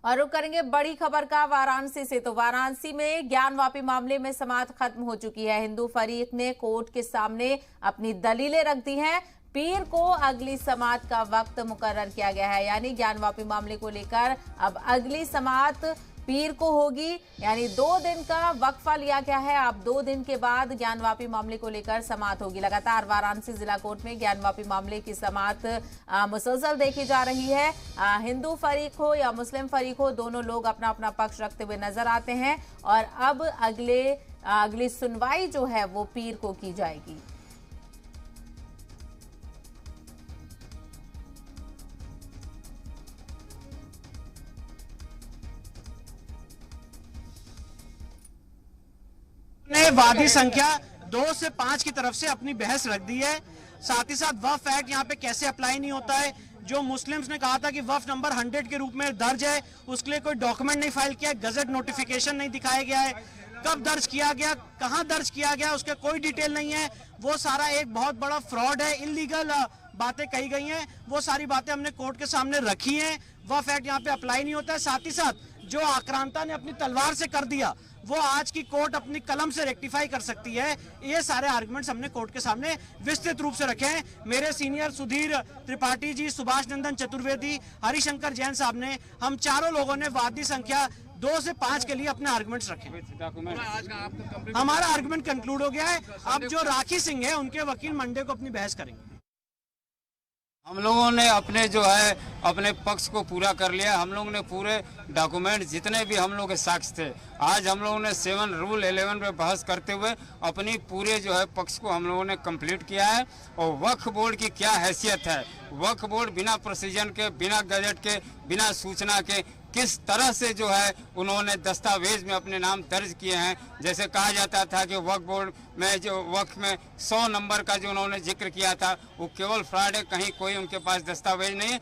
और रुक करेंगे बड़ी खबर का वाराणसी से। तो वाराणसी में ज्ञानवापी मामले में समाअत खत्म हो चुकी है। हिंदू फरीक ने कोर्ट के सामने अपनी दलीलें रख दी हैं। पीर को अगली समाअत का वक्त मुकर्रर किया गया है, यानी ज्ञानवापी मामले को लेकर अब अगली समाअत पीर को होगी। यानी 2 दिन का वक्फा लिया गया है। अब 2 दिन के बाद ज्ञानवापी मामले को लेकर समाअत होगी। लगातार वाराणसी जिला कोर्ट में ज्ञानवापी मामले की समाअत मुसलसल देखी जा रही है। हिंदू फरीक हो या मुस्लिम फरीक हो, दोनों लोग अपना अपना पक्ष रखते हुए नजर आते हैं। और अब अगली सुनवाई जो है वो पीर को की जाएगी। ने वादी संख्या 2 से 5 की तरफ से अपनी बहस रख दी है। साथ ही साथ वक्फ एक्ट यहाँ पे कैसे अप्लाई नहीं होता है। जो मुस्लिम्स ने कहा था कि वक्फ नंबर 100 के रूप में दर्ज है, उसके लिए कोई डॉक्यूमेंट नहीं फाइल किया, गजट नोटिफिकेशन नहीं दिखाया गया है, कब दर्ज किया गया, कहां दर्ज किया गया, उसके कोई डिटेल नहीं है। वो सारा एक बहुत बड़ा फ्रॉड है, इलीगल बातें कही गई हैं। वो सारी बातें हमने कोर्ट के सामने रखी हैं। वक्फ एक्ट यहाँ पे अप्लाई नहीं होता है। साथ ही साथ जो आक्रांता ने अपनी तलवार से कर दिया, वो आज की कोर्ट अपनी कलम से रेक्टिफाई कर सकती है। ये सारे आर्गुमेंट्स हमने कोर्ट के सामने विस्तृत रूप से रखे हैं। मेरे सीनियर सुधीर त्रिपाठी जी, सुभाष नंदन चतुर्वेदी, हरिशंकर जैन साहब ने, हम चारों लोगों ने वादी संख्या 2 से 5 के लिए अपने आर्गुमेंट्स रखे। हमारा आर्गुमेंट कंक्लूड हो गया है। अब जो राखी सिंह है, उनके वकील मंडे को अपनी बहस करेंगे। हम लोगों ने अपने पक्ष को पूरा कर लिया। हम लोगों ने पूरे डॉक्यूमेंट, जितने भी हम लोग के साक्ष्य थे, आज हम लोगों ने 7 रूल 11 पे बहस करते हुए अपनी पूरे पक्ष को हम लोगों ने कंप्लीट किया है। और वक्फ बोर्ड की क्या हैसियत है, वक्फ बोर्ड बिना प्रोसीजन के, बिना गजट के, बिना सूचना के किस तरह से उन्होंने दस्तावेज में अपने नाम दर्ज किए हैं। जैसे कहा जाता था कि वक्फ बोर्ड में वक्फ में 100 नंबर का जो उन्होंने जिक्र किया था, वो केवल फ्रॉड है, कहीं कोई उनके पास दस्तावेज नहीं है।